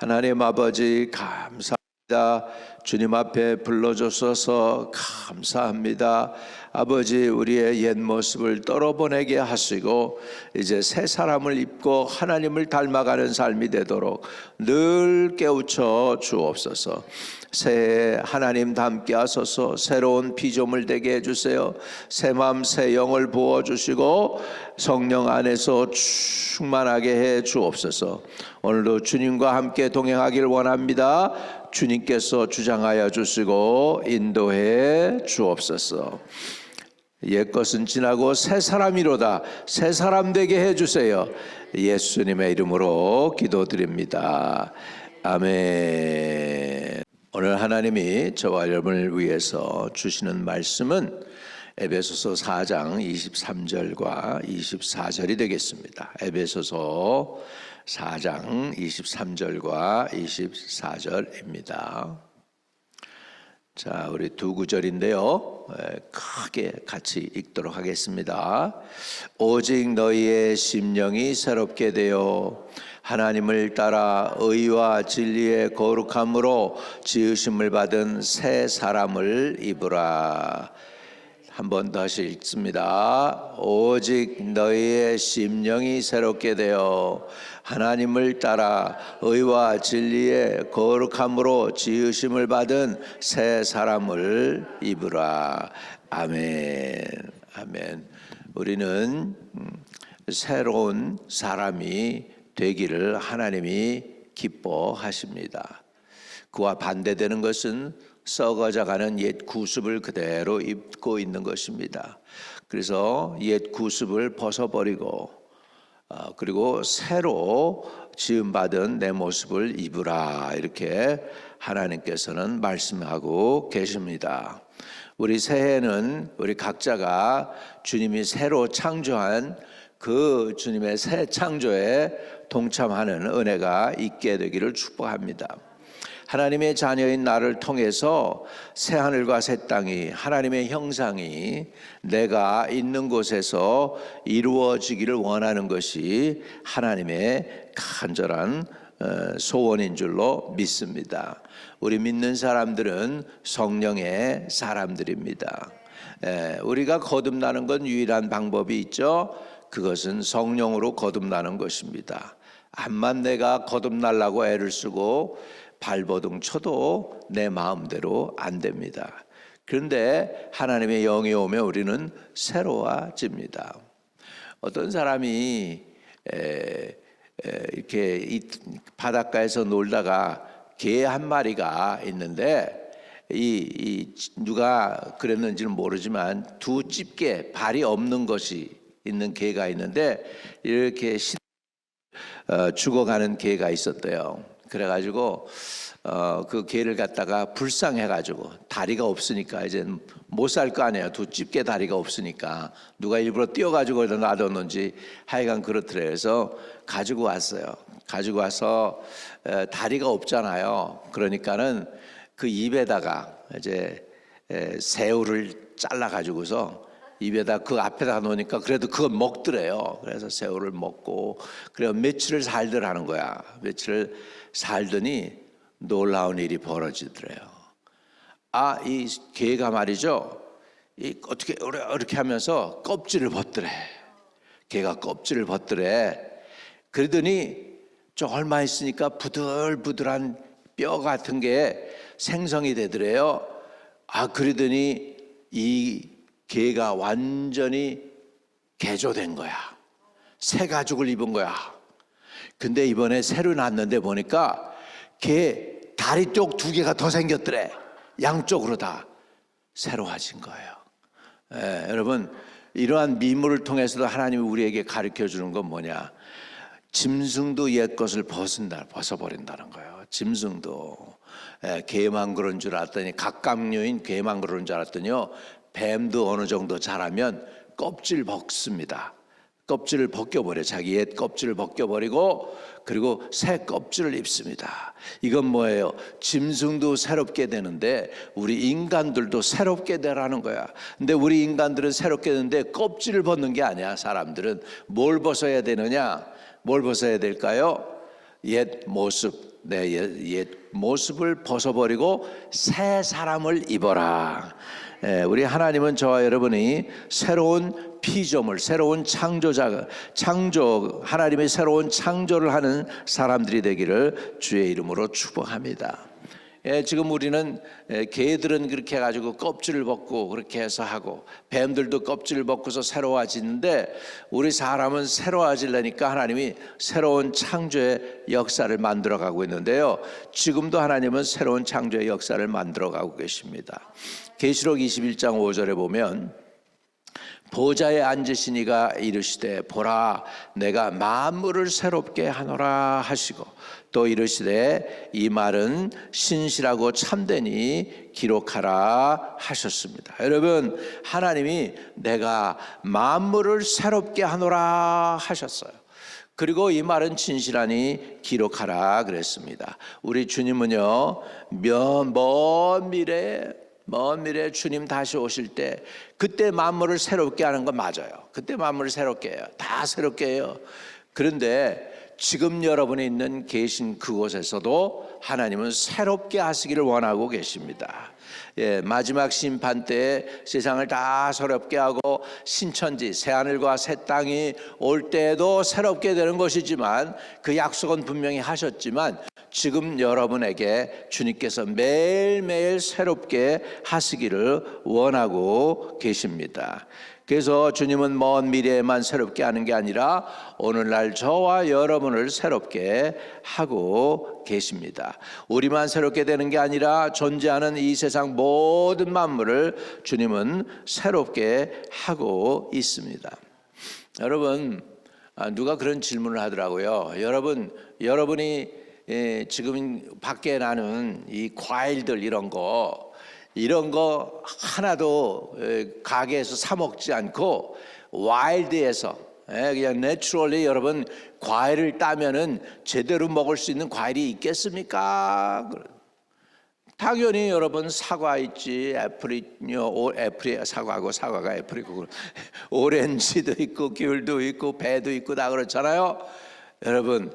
하나님 아버지 감사합니다. 주님 앞에 불러주셔서 감사합니다. 아버지, 우리의 옛 모습을 떨어보내게 하시고 이제 새 사람을 입고 하나님을 닮아가는 삶이 되도록 늘 깨우쳐 주옵소서. 새해 하나님 닮게 하소서. 새로운 피조물 되게 해주세요. 새 마음 새 영을 부어주시고 성령 안에서 충만하게 해 주옵소서. 오늘도 주님과 함께 동행하길 원합니다. 주님께서 주장하여 주시고 인도해 주옵소서. 옛것은 지나고 새 사람이로다. 새 사람 되게 해주세요. 예수님의 이름으로 기도드립니다. 아멘. 오늘 하나님이 저와 여러분을 위해서 주시는 말씀은 에베소서 4장 23절과 24절이 되겠습니다. 에베소서 4장 23절과 24절입니다. 자, 우리 두 구절인데요, 크게 같이 읽도록 하겠습니다. 오직 너희의 심령이 새롭게 되어 하나님을 따라 의와 진리의 거룩함으로 지으심을 받은 새 사람을 입으라. 한 번 다시 읽습니다. 오직 너희의 심령이 새롭게 되어 하나님을 따라 의와 진리의 거룩함으로 지으심을 받은 새 사람을 입으라. 아멘. 아멘. 우리는 새로운 사람이 되기를 하나님이 기뻐하십니다. 그와 반대되는 것은 썩어져가는 옛 구습을 그대로 입고 있는 것입니다. 그래서 옛 구습을 벗어버리고 그리고 새로 지음받은 내 모습을 입으라, 이렇게 하나님께서는 말씀하고 계십니다. 우리 새해는 우리 각자가 주님이 새로 창조한 그 주님의 새 창조에 동참하는 은혜가 있게 되기를 축복합니다. 하나님의 자녀인 나를 통해서 새 하늘과 새 땅이, 하나님의 형상이 내가 있는 곳에서 이루어지기를 원하는 것이 하나님의 간절한 소원인 줄로 믿습니다. 우리 믿는 사람들은 성령의 사람들입니다. 우리가 거듭나는 건 유일한 방법이 있죠. 그것은 성령으로 거듭나는 것입니다. 암만 내가 거듭나려고 애를 쓰고 발버둥 쳐도 내 마음대로 안 됩니다. 그런데 하나님의 영이 오면 우리는 새로워집니다. 어떤 사람이 이렇게 이 바닷가에서 놀다가 개 한 마리가 있는데 누가 그랬는지는 모르지만 두 집게, 발이 없는 것이 있는 개가 있는데 이렇게 죽어가는 개가 있었대요. 그래가지고 그 개를 갖다가 불쌍해가지고, 다리가 없으니까 이제 못 살 거 아니에요. 두 집게 다리가 없으니까 누가 일부러 띄어가지고 놔뒀는지 하여간 그렇더래요. 그래서 가지고 왔어요. 가지고 와서 다리가 없잖아요. 그러니까는 그 입에다가 이제 새우를 잘라가지고서 입에다 그 앞에다 놓으니까 그래도 그건 먹더래요. 그래서 새우를 먹고 그래 며칠을 살더라는 거야. 며칠을 살더니 놀라운 일이 벌어지더래요. 이 개가 말이죠, 어떻게 이렇게 하면서 껍질을 벗더래. 개가 껍질을 벗더래. 그러더니 좀 얼마 있으니까 부들부들한 뼈 같은 게 생성이 되더래요. 그러더니 이 개가 완전히 개조된 거야. 새 가죽을 입은 거야. 근데 이번에 새로 났는데 보니까 개 다리 쪽 두 개가 더 생겼더래. 양쪽으로 다 새로워진 거예요. 여러분, 이러한 미물을 통해서도 하나님이 우리에게 가르쳐 주는 건 뭐냐? 짐승도 옛 것을 벗어버린다는 거예요. 짐승도. 개만 그런 줄 알았더니, 갑각류인 개만 그런 줄 알았더니요, 뱀도 어느 정도 자라면 껍질 벗습니다. 껍질을 벗겨버려. 자기 옛 껍질을 벗겨버리고 그리고 새 껍질을 입습니다. 이건 뭐예요? 짐승도 새롭게 되는데 우리 인간들도 새롭게 되라는 거야. 근데 우리 인간들은 새롭게 되는데 껍질을 벗는 게 아니야. 사람들은 뭘 벗어야 되느냐? 뭘 벗어야 될까요? 옛 모습, 내 옛 모습을 벗어버리고 새 사람을 입어라. 우리 하나님은 저와 여러분이 새로운 피조물, 새로운 하나님의 새로운 창조를 하는 사람들이 되기를 주의 이름으로 축복합니다. 지금 우리는 개들은 그렇게 해가지고 껍질을 벗고 그렇게 해서 하고, 뱀들도 껍질을 벗고서 새로워지는데, 우리 사람은 새로워지려니까 하나님이 새로운 창조의 역사를 만들어가고 있는데요, 지금도 하나님은 새로운 창조의 역사를 만들어가고 계십니다. 계시록 21장 5절에 보면 보좌에 앉으신 이가 이르시되 보라 내가 만물을 새롭게 하노라 하시고, 또 이르시되 이 말은 신실하고 참되니 기록하라 하셨습니다. 여러분, 하나님이 내가 만물을 새롭게 하노라 하셨어요. 그리고 이 말은 진실하니 기록하라 그랬습니다. 우리 주님은요, 먼 미래에 주님 다시 오실 때 그때 만물을 새롭게 하는 건 맞아요. 그때 만물을 새롭게 해요. 다 새롭게 해요. 그런데 지금 여러분이 있는 계신 그곳에서도 하나님은 새롭게 하시기를 원하고 계십니다. 마지막 심판 때에 세상을 다 새롭게 하고 신천지 새하늘과 새 땅이 올 때에도 새롭게 되는 것이지만, 그 약속은 분명히 하셨지만 지금 여러분에게 주님께서 매일매일 새롭게 하시기를 원하고 계십니다. 그래서 주님은 먼 미래에만 새롭게 하는 게 아니라 오늘날 저와 여러분을 새롭게 하고 계십니다. 우리만 새롭게 되는 게 아니라 존재하는 이 세상 모든 만물을 주님은 새롭게 하고 있습니다. 여러분, 누가 그런 질문을 하더라고요. 여러분이 지금 밖에 나는 이 과일들 이런 거 하나도 가게에서 사 먹지 않고 와일드에서 그냥 내추럴리 여러분 과일을 따면은 제대로 먹을 수 있는 과일이 있겠습니까? 당연히 여러분 사과 있지, 애플이 사과고 사과가 애플이고, 오렌지도 있고 귤도 있고 배도 있고 다 그렇잖아요. 여러분,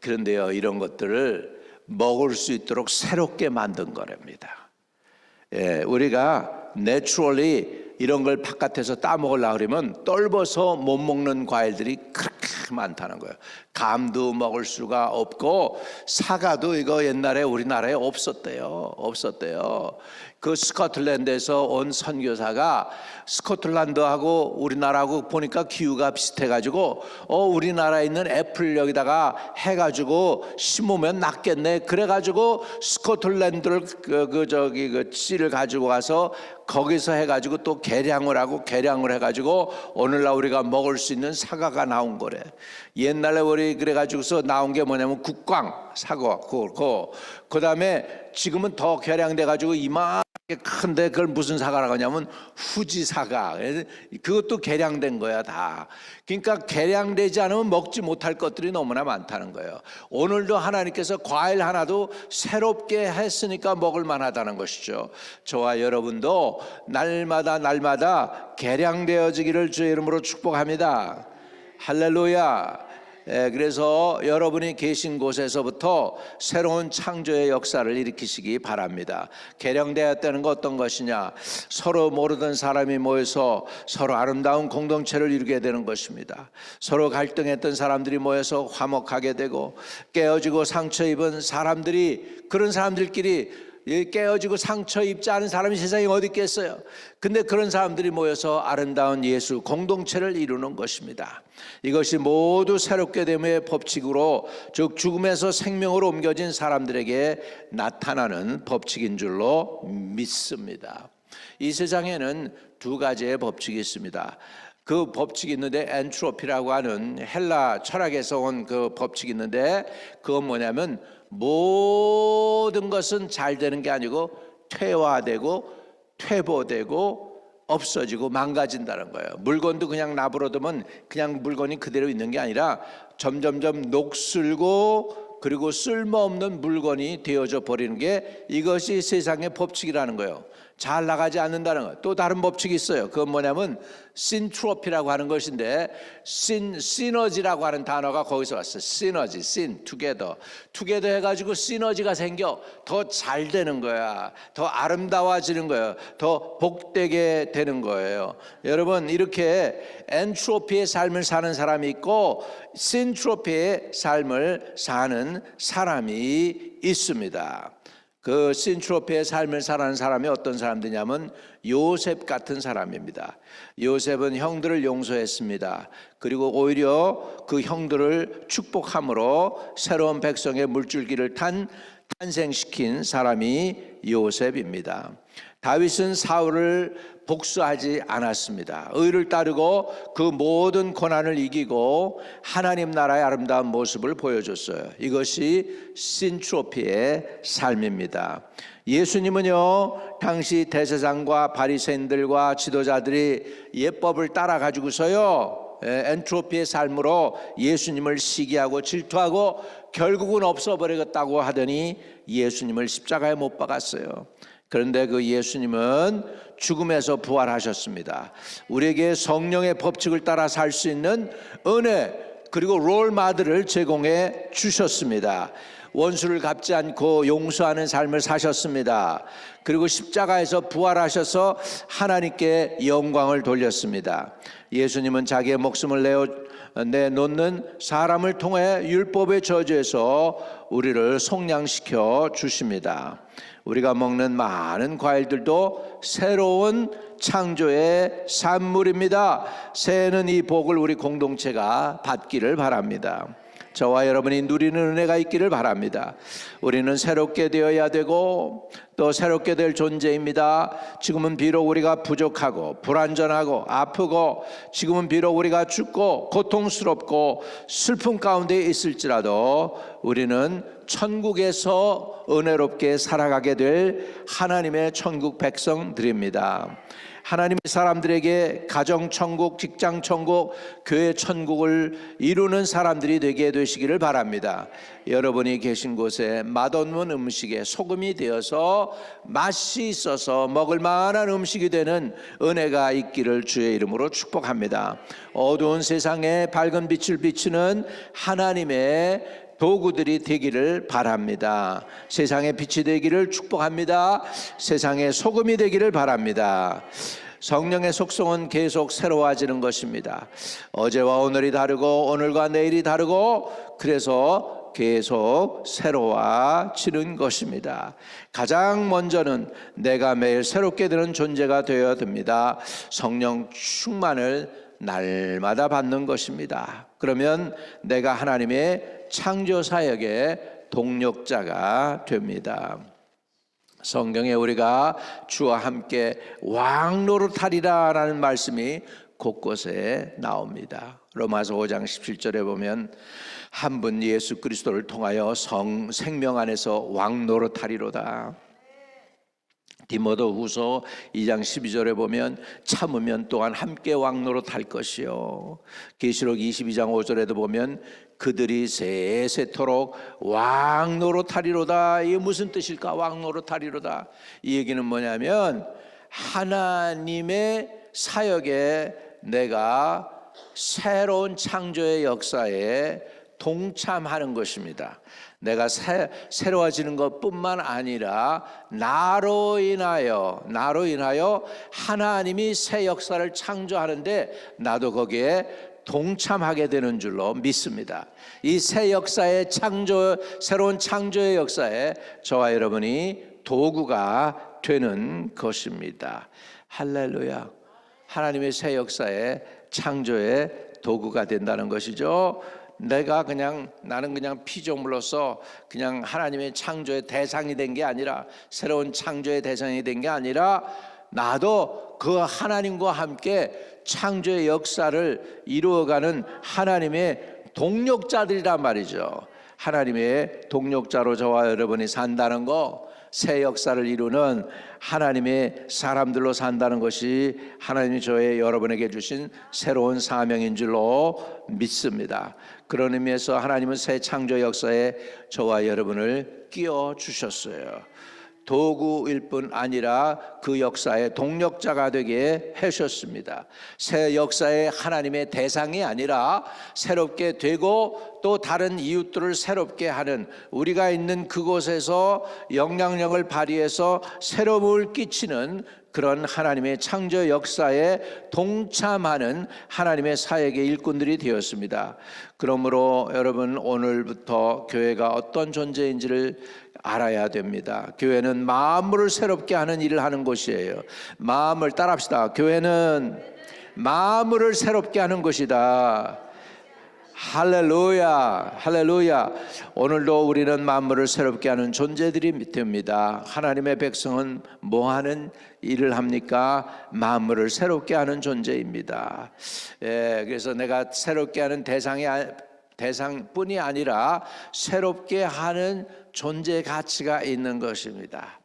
그런데요, 이런 것들을 먹을 수 있도록 새롭게 만든 거랍니다. 우리가 내추럴리 이런 걸 바깥에서 따먹으려고 그러면 떫어서 못 먹는 과일들이 그렇게 많다는 거예요. 감도 먹을 수가 없고, 사과도 이거 옛날에 우리나라에 없었대요. 그 스코틀랜드에서 온 선교사가 스코틀랜드하고 우리나라하고 보니까 기후가 비슷해가지고 우리나라에 있는 애플 여기다가 해가지고 심으면 낫겠네. 그래가지고 스코틀랜드를 그 씨를 가지고 가서 거기서 해가지고 또 개량을 해가지고 오늘날 우리가 먹을 수 있는 사과가 나온 거래. 옛날에 우리 그래가지고서 나온 게 뭐냐면 국광 사과, 그 다음에 지금은 더 개량돼가지고 이만하게 큰데 그걸 무슨 사과라고 하냐면 후지 사과. 그것도 개량된 거야 다. 그러니까 개량되지 않으면 먹지 못할 것들이 너무나 많다는 거예요. 오늘도 하나님께서 과일 하나도 새롭게 했으니까 먹을 만하다는 것이죠. 저와 여러분도 날마다 개량되어지기를 주의 이름으로 축복합니다. 할렐루야. 그래서 여러분이 계신 곳에서부터 새로운 창조의 역사를 일으키시기 바랍니다. 개량되었다는 것 어떤 것이냐? 서로 모르던 사람이 모여서 서로 아름다운 공동체를 이루게 되는 것입니다. 서로 갈등했던 사람들이 모여서 화목하게 되고, 깨어지고 상처 입은 사람들이, 그런 사람들끼리 깨어지고 상처 입지 않은 사람이 세상에 어디 있겠어요? 근데 그런 사람들이 모여서 아름다운 예수 공동체를 이루는 것입니다. 이것이 모두 새롭게 됨의 법칙으로, 즉 죽음에서 생명으로 옮겨진 사람들에게 나타나는 법칙인 줄로 믿습니다. 이 세상에는 두 가지의 법칙이 있습니다. 그 법칙이 있는데, 엔트로피라고 하는 헬라 철학에서 온 그 법칙이 있는데, 그건 뭐냐면 모든 것은 잘 되는 게 아니고 퇴화되고 퇴보되고 없어지고 망가진다는 거예요. 물건도 그냥 놔버려두면 그냥 물건이 그대로 있는 게 아니라 점점점 녹슬고, 그리고 쓸모없는 물건이 되어져 버리는 게, 이것이 세상의 법칙이라는 거예요. 잘 나가지 않는다는 것. 또 다른 법칙이 있어요. 그건 뭐냐면 신트로피라고 하는 것인데 시너지라고 하는 단어가 거기서 왔어요. 시너지, 투게더 해가지고 시너지가 생겨 더 잘 되는 거야. 더 아름다워지는 거예요. 더 복되게 되는 거예요. 여러분, 이렇게 엔트로피의 삶을 사는 사람이 있고 신트로피의 삶을 사는 사람이 있습니다. 그 신트로피의 삶을 살아가는 사람이 어떤 사람들이냐면 요셉 같은 사람입니다. 요셉은 형들을 용서했습니다. 그리고 오히려 그 형들을 축복함으로 새로운 백성의 물줄기를 탄생시킨 사람이 요셉입니다. 다윗은 사울을 복수하지 않았습니다. 의를 따르고 그 모든 고난을 이기고 하나님 나라의 아름다운 모습을 보여줬어요. 이것이 신트로피의 삶입니다. 예수님은요, 당시 대제사장과 바리새인들과 지도자들이 예법을 따라 가지고서요, 엔트로피의 삶으로 예수님을 시기하고 질투하고 결국은 없어버리겠다고 하더니 예수님을 십자가에 못 박았어요. 그런데 그 예수님은 죽음에서 부활하셨습니다. 우리에게 성령의 법칙을 따라 살 수 있는 은혜 그리고 롤마들을 제공해 주셨습니다. 원수를 갚지 않고 용서하는 삶을 사셨습니다. 그리고 십자가에서 부활하셔서 하나님께 영광을 돌렸습니다. 예수님은 자기의 목숨을 내놓는 사람을 통해 율법의 저주에서 우리를 속량시켜 주십니다. 우리가 먹는 많은 과일들도 새로운 창조의 산물입니다. 새해는 이 복을 우리 공동체가 받기를 바랍니다. 저와 여러분이 누리는 은혜가 있기를 바랍니다. 우리는 새롭게 되어야 되고 또 새롭게 될 존재입니다. 지금은 비록 우리가 부족하고 불완전하고 아프고 지금은 비록 우리가 죽고 고통스럽고 슬픔 가운데 있을지라도 우리는 천국에서 은혜롭게 살아가게 될 하나님의 천국 백성들입니다. 하나님의 사람들에게 가정천국, 직장천국, 교회천국을 이루는 사람들이 되게 되시기를 바랍니다. 여러분이 계신 곳에 맛없는 음식에 소금이 되어서 맛이 있어서 먹을 만한 음식이 되는 은혜가 있기를 주의 이름으로 축복합니다. 어두운 세상에 밝은 빛을 비추는 하나님의 도구들이 되기를 바랍니다. 세상의 빛이 되기를 축복합니다. 세상의 소금이 되기를 바랍니다. 성령의 속성은 계속 새로워지는 것입니다. 어제와 오늘이 다르고 오늘과 내일이 다르고 그래서 계속 새로워지는 것입니다. 가장 먼저는 내가 매일 새롭게 되는 존재가 되어야 됩니다. 성령 충만을 날마다 받는 것입니다. 그러면 내가 하나님의 창조 사역의 동력자가 됩니다. 성경에 우리가 주와 함께 왕노릇하리라 라는 말씀이 곳곳에 나옵니다. 로마서 5장 17절에 보면 한 분 예수 그리스도를 통하여 생명 안에서 왕노릇하리로다. 디모데 후서 2장 12절에 보면 참으면 또한 함께 왕노릇할 것이요. 계시록 22장 5절에도 보면 그들이 세세토록 왕노릇하리로다. 이게 무슨 뜻일까? 왕노릇하리로다. 이 얘기는 뭐냐면 하나님의 사역에 내가 새로운 창조의 역사에 동참하는 것입니다. 내가 새로워지는 것뿐만 아니라 나로 인하여 하나님이 새 역사를 창조하는데 나도 거기에 동참하게 되는 줄로 믿습니다. 이 새 역사의 새로운 창조의 역사에 저와 여러분이 도구가 되는 것입니다. 할렐루야. 하나님의 새 역사의 창조의 도구가 된다는 것이죠. 나는 그냥 피조물로서 그냥 하나님의 창조의 대상이 된 게 아니라 새로운 창조의 대상이 된 게 아니라 나도 그 하나님과 함께 창조의 역사를 이루어가는 하나님의 동력자들이란 말이죠. 하나님의 동력자로 저와 여러분이 산다는 거, 새 역사를 이루는 하나님의 사람들로 산다는 것이 하나님이 여러분에게 주신 새로운 사명인 줄로 믿습니다. 그런 의미에서 하나님은 새 창조 역사에 저와 여러분을 끼워 주셨어요. 도구일 뿐 아니라 그 역사의 동력자가 되게 하셨습니다. 새 역사의 하나님의 대상이 아니라 새롭게 되고 또 다른 이웃들을 새롭게 하는, 우리가 있는 그곳에서 영향력을 발휘해서 새로움을 끼치는 그런 하나님의 창조 역사에 동참하는 하나님의 사역의 일꾼들이 되었습니다. 그러므로 여러분, 오늘부터 교회가 어떤 존재인지를 알아야 됩니다. 교회는 만물을 새롭게 하는 일을 하는 곳이에요. 마음을 따라합시다. 교회는 만물을 새롭게 하는 곳이다. 할렐루야, 할렐루야. 오늘도 우리는 만물을 새롭게 하는 존재들이 됩니다. 하나님의 백성은 뭐 하는 일을 합니까? 만물을 새롭게 하는 존재입니다. 그래서 내가 새롭게 하는 대상뿐이 아니라 새롭게 하는 존재 가치가 있는 것입니다.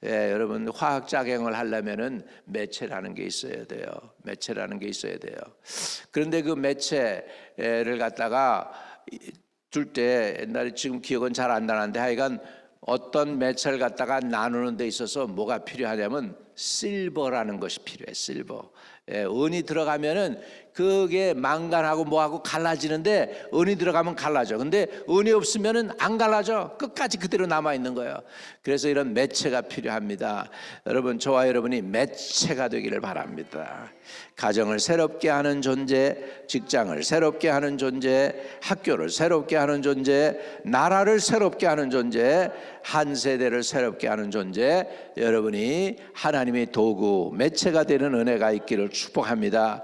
여러분, 화학 작용을 하려면은 매체라는 게 있어야 돼요. 매체라는 게 있어야 돼요. 그런데 그 매체를 갖다가 둘 때, 옛날에, 지금 기억은 잘 안 나는데 하여간 어떤 매체를 갖다가 나누는 데 있어서 뭐가 필요하냐면 실버라는 것이 필요해. 실버. 은이 들어가면은 그게 망간하고 뭐하고 갈라지는데, 은이 들어가면 갈라져. 근데 은이 없으면은 안 갈라져. 끝까지 그대로 남아 있는 거예요. 그래서 이런 매체가 필요합니다. 여러분, 저와 여러분이 매체가 되기를 바랍니다. 가정을 새롭게 하는 존재, 직장을 새롭게 하는 존재, 학교를 새롭게 하는 존재, 나라를 새롭게 하는 존재, 한 세대를 새롭게 하는 존재, 여러분이 하나님의 도구, 매체가 되는 은혜가 있기를 축복합니다.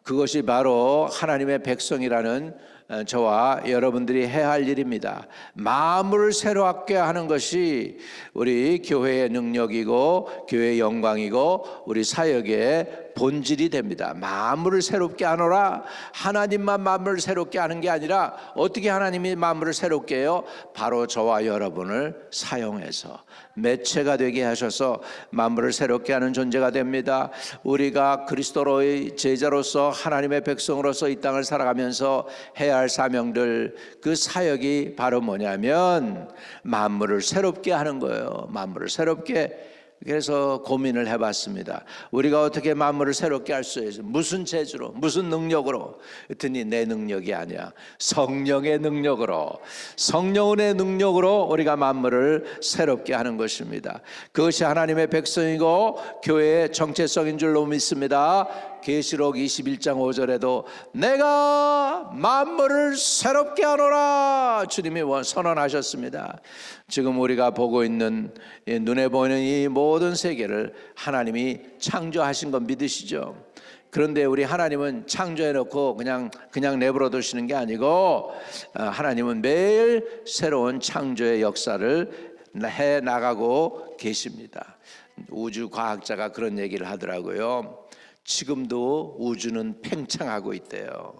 그것이 바로 하나님의 백성이라는 저와 여러분들이 해야 할 일입니다. 마음을 새롭게 하는 것이 우리 교회의 능력이고 교회의 영광이고 우리 사역의 본질이 됩니다. 만물을 새롭게 하노라. 하나님만 만물을 새롭게 하는 게 아니라 어떻게 하나님이 만물을 새롭게 해요? 바로 저와 여러분을 사용해서 매체가 되게 하셔서 만물을 새롭게 하는 존재가 됩니다. 우리가 그리스도로의 제자로서 하나님의 백성으로서 이 땅을 살아가면서 해야 할 사명들, 그 사역이 바로 뭐냐면 만물을 새롭게 하는 거예요. 만물을 새롭게. 그래서 고민을 해봤습니다. 우리가 어떻게 만물을 새롭게 할 수 있어요? 무슨 재주로, 무슨 능력으로? 그랬더니 내 능력이 아니야. 성령의 능력으로, 성령의 능력으로 우리가 만물을 새롭게 하는 것입니다. 그것이 하나님의 백성이고 교회의 정체성인 줄로 믿습니다. 계시록 21장 5절에도 내가 만물을 새롭게 하노라 주님이 선언하셨습니다. 지금 우리가 보고 있는, 눈에 보이는 이 모든 세계를 하나님이 창조하신 건 믿으시죠? 그런데 우리 하나님은 창조해놓고 그냥 내버려 두시는 게 아니고, 하나님은 매일 새로운 창조의 역사를 해 나가고 계십니다. 우주 과학자가 그런 얘기를 하더라고요. 지금도 우주는 팽창하고 있대요.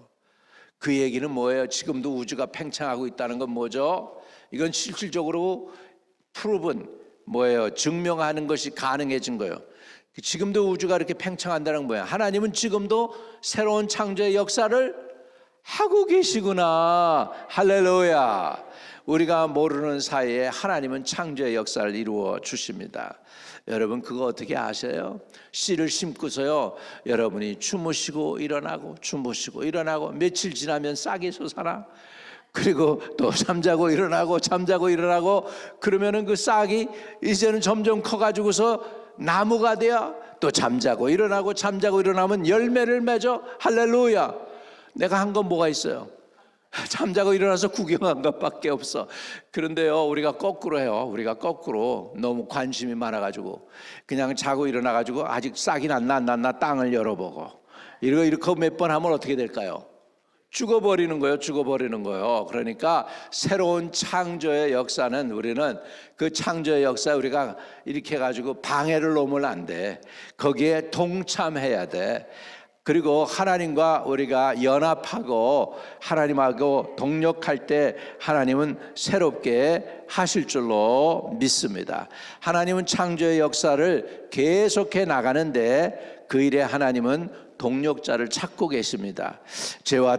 그 얘기는 뭐예요? 지금도 우주가 팽창하고 있다는 건 뭐죠? 이건 실질적으로 프루븐, 뭐예요? 증명하는 것이 가능해진 거예요. 지금도 우주가 이렇게 팽창한다는 거예요. 하나님은 지금도 새로운 창조의 역사를 하고 계시구나. 할렐루야. 우리가 모르는 사이에 하나님은 창조의 역사를 이루어 주십니다. 여러분, 그거 어떻게 아세요? 씨를 심고서요, 여러분이 주무시고 일어나고 주무시고 일어나고 며칠 지나면 싹이 솟아나. 그리고 또 잠자고 일어나고 잠자고 일어나고, 그러면은 그 싹이 이제는 점점 커가지고서 나무가 돼야 또 잠자고 일어나고 잠자고 일어나면 열매를 맺어. 할렐루야. 내가 한 건 뭐가 있어요? 잠자고 일어나서 구경한 것밖에 없어. 그런데요, 우리가 거꾸로 해요. 우리가 거꾸로 너무 관심이 많아가지고 그냥 자고 일어나가지고 아직 싹이 났나 땅을 열어보고 이렇게 몇 번 하면 어떻게 될까요? 죽어버리는 거예요. 죽어버리는 거예요. 그러니까 새로운 창조의 역사는, 우리는 그 창조의 역사에 우리가 이렇게 해가지고 방해를 놓으면 안 돼. 거기에 동참해야 돼. 그리고 하나님과 우리가 연합하고 하나님하고 동력할 때 하나님은 새롭게 하실 줄로 믿습니다. 하나님은 창조의 역사를 계속해 나가는데 그 일에 하나님은 동력자를 찾고 계십니다. 죄와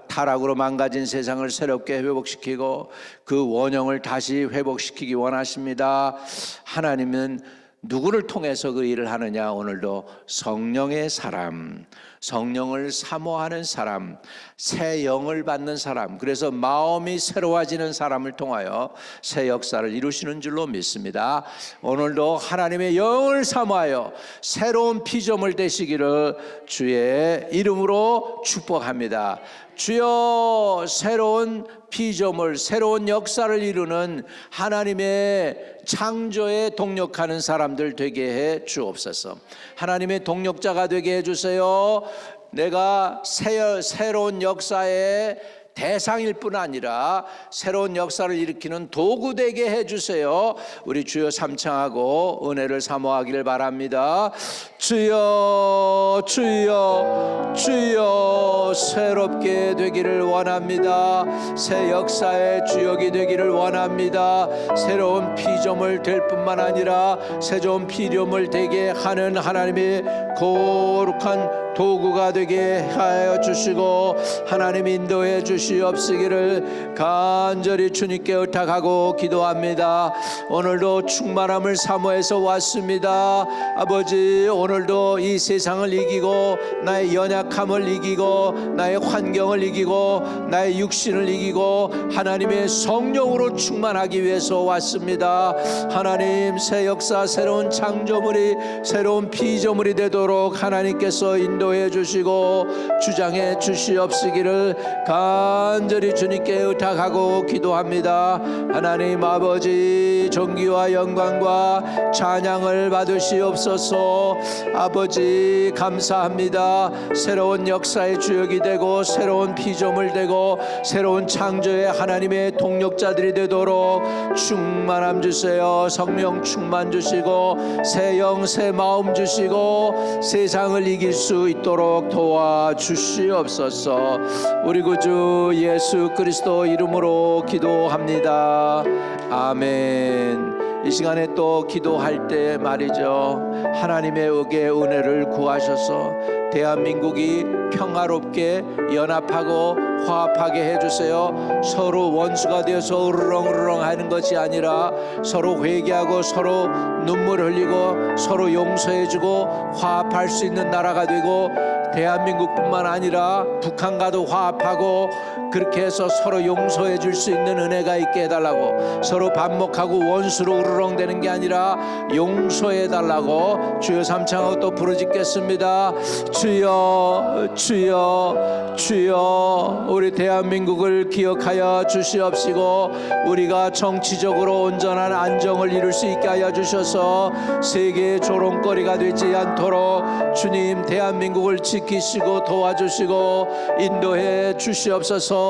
타락으로 망가진 세상을 새롭게 회복시키고 그 원형을 다시 회복시키기 원하십니다. 하나님은 누구를 통해서 그 일을 하느냐? 오늘도 성령의 사람, 성령을 사모하는 사람, 새 영을 받는 사람, 그래서 마음이 새로워지는 사람을 통하여 새 역사를 이루시는 줄로 믿습니다. 오늘도 하나님의 영을 사모하여 새로운 피조물 되시기를 주의 이름으로 축복합니다. 주여, 새로운 피조물, 새로운 역사를 이루는 하나님의 창조에 동력하는 사람들 되게 해 주옵소서. 하나님의 동력자가 되게 해주세요. 내가 새로운 역사의 대상일 뿐 아니라 새로운 역사를 일으키는 도구 되게 해주세요. 우리 주여 삼창하고 은혜를 사모하기를 바랍니다. 주여, 주여, 주여, 새롭게 되기를 원합니다. 새 역사의 주역이 되기를 원합니다. 새로운 피조물 될 뿐만 아니라 새로운 피조물 되게 하는 하나님의 거룩한 도구가 되게 하여 주시고 하나님 인도해 주시옵시기를 간절히 주님께 의탁하고 기도합니다. 오늘도 충만함을 사모해서 왔습니다. 아버지, 오늘도 이 세상을 이기고 나의 연약함을 이기고 나의 환경을 이기고 나의 육신을 이기고 하나님의 성령으로 충만하기 위해서 왔습니다. 하나님, 새 역사, 새로운 창조물이, 새로운 피조물이 되도록 하나님께서 인도해 주시고 주장해 주시옵시기를 간절히 주님께 의탁하고 기도합니다. 하나님 아버지, 존귀와 영광과 찬양을 받으시옵소서. 아버지, 감사합니다. 새로운 역사의 주역이 되고 새로운 피조물 되고 새로운 창조의 하나님의 동력자들이 되도록 충만함 주세요. 성령 충만 주시고 새 영, 새 마음 주시고 세상을 이길 수 있도록 도와주시옵소서. 우리 구주 예수 그리스도 이름으로 기도합니다. 아멘. 이 시간에 또 기도할 때 말이죠, 하나님의 의의 은혜를 구하셔서 대한민국이 평화롭게 연합하고 화합하게 해주세요. 서로 원수가 되어서 으르렁으르렁 하는 것이 아니라 서로 회개하고 서로 눈물 흘리고 서로 용서해주고 화합할 수 있는 나라가 되고, 대한민국뿐만 아니라 북한과도 화합하고 그렇게 해서 서로 용서해 줄 수 있는 은혜가 있게 해달라고, 서로 반목하고 원수로 으르렁대는 게 아니라 용서해 달라고 주여 삼창하고 또 부르짖겠습니다. 주여, 주여, 주여, 우리 대한민국을 기억하여 주시옵시고 우리가 정치적으로 온전한 안정을 이룰 수 있게 하여 주셔서 세계의 조롱거리가 되지 않도록 주님 대한민국을 지키시고 도와주시고 인도해 주시옵소서.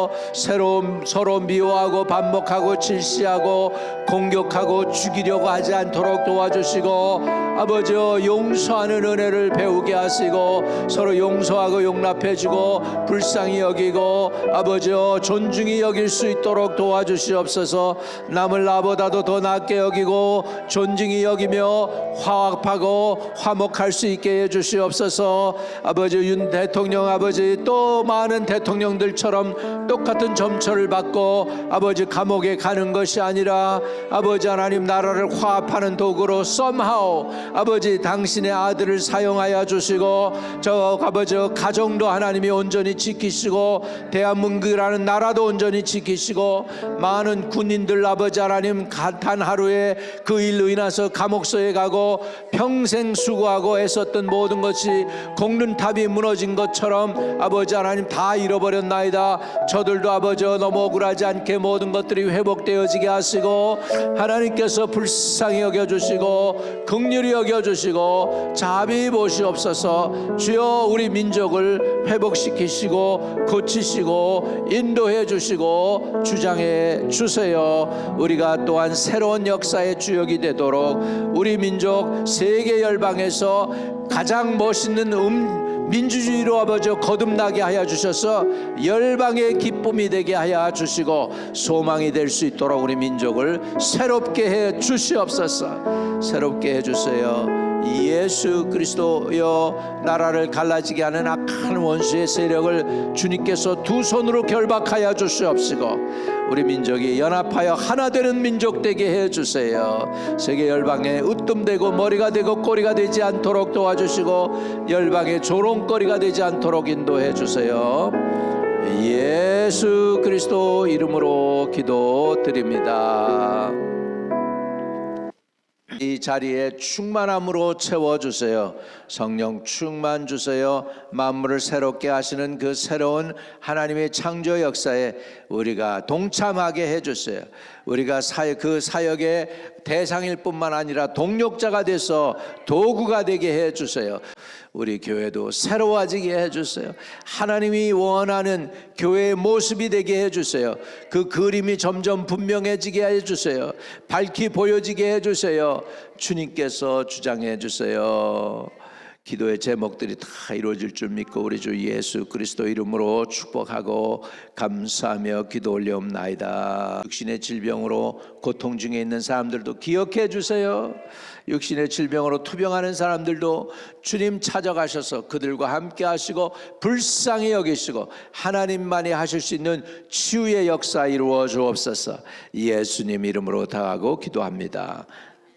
서로 미워하고 반목하고 질시하고 공격하고 죽이려고 하지 않도록 도와주시고, 아버지여, 용서하는 은혜를 배우게 하시고 서로 용서하고 용납해주고 불쌍히 여기고 아버지여 존중히 여길 수 있도록 도와주시옵소서. 남을 나보다도 더 낫게 여기고 존중히 여기며 화합하고 화목할 수 있게 해주시옵소서. 아버지, 윤 대통령 아버지 또 많은 대통령들처럼 똑같은 점처를 받고 아버지 감옥에 가는 것이 아니라 아버지 하나님, 나라를 화합하는 도구로 somehow 아버지 당신의 아들을 사용하여 주시고 저 아버지 가정도 하나님이 온전히 지키시고 대한민국이라는 나라도 온전히 지키시고 많은 군인들 아버지 하나님 단 하루에 그 일로 인해서 감옥소에 가고 평생 수고하고 애썼던 모든 것이 공든탑이 무너진 것처럼 아버지 하나님 다 잃어버렸나이다. 저들도 아버지 너무 억울하지 않게 모든 것들이 회복되어지게 하시고 하나님께서 불쌍히 여겨주시고 긍휼히 여겨주시고 자비 보시옵소서. 주여, 우리 민족을 회복시키시고 고치시고 인도해 주시고 주장해 주세요. 우리가 또한 새로운 역사의 주역이 되도록 우리 민족 세계 열방에서 가장 멋있는 민주주의로 아버지 거듭나게 하여 주셔서 열방의 기쁨이 되게 하여 주시고 소망이 될 수 있도록 우리 민족을 새롭게 해 주시옵소서. 새롭게 해 주세요. 예수 그리스도여 나라를 갈라지게 하는 악한 원수의 세력을 주님께서 두 손으로 결박하여 주시옵시고 우리 민족이 연합하여 하나 되는 민족 되게 해주세요. 세계 열방에 으뜸되고 머리가 되고 꼬리가 되지 않도록 도와주시고 열방의 조롱거리가 되지 않도록 인도해 주세요. 예수 그리스도 이름으로 기도드립니다. 이 자리에 충만함으로 채워주세요. 성령 충만 주세요. 만물을 새롭게 하시는 그 새로운 하나님의 창조 역사에 우리가 동참하게 해주세요. 우리가 그 사역의 대상일 뿐만 아니라 동력자가 돼서 도구가 되게 해주세요. 우리 교회도 새로워지게 해주세요. 하나님이 원하는 교회의 모습이 되게 해주세요. 그 그림이 점점 분명해지게 해주세요. 밝히 보여지게 해주세요. 주님께서 주장해 주세요. 기도의 제목들이 다 이루어질 줄 믿고 우리 주 예수 그리스도 이름으로 축복하고 감사하며 기도 올려옵나이다. 육신의 질병으로 고통 중에 있는 사람들도 기억해 주세요. 육신의 질병으로 투병하는 사람들도 주님 찾아가셔서 그들과 함께 하시고 불쌍히 여기시고 하나님만이 하실 수 있는 치유의 역사 이루어 주옵소서. 예수님 이름으로 다하고 기도합니다.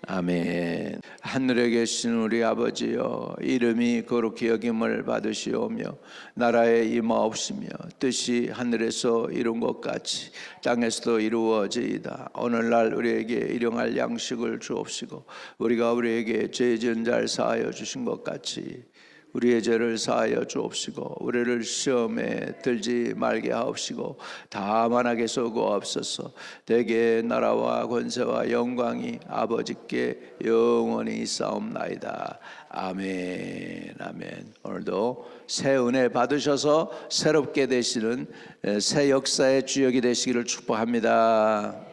아멘. 하늘에 계신 우리 아버지여, 이름이 거룩히 여김을 받으시오며 나라에 임하옵시며 뜻이 하늘에서 이룬 것 같이 땅에서도 이루어지이다. 오늘날 우리에게 일용할 양식을 주옵시고 우리가 우리에게 죄 지은 자를 사하여 주신 것 같이 우리의 죄를 사하여 주옵시고 우리를 시험에 들지 말게 하옵시고 다만 악에서 구하옵소서. 대개 나라와 권세와 영광이 아버지께 영원히 있사옵나이다. 아멘. 아멘. 오늘도 새 은혜 받으셔서 새롭게 되시는 새 역사의 주역이 되시기를 축복합니다.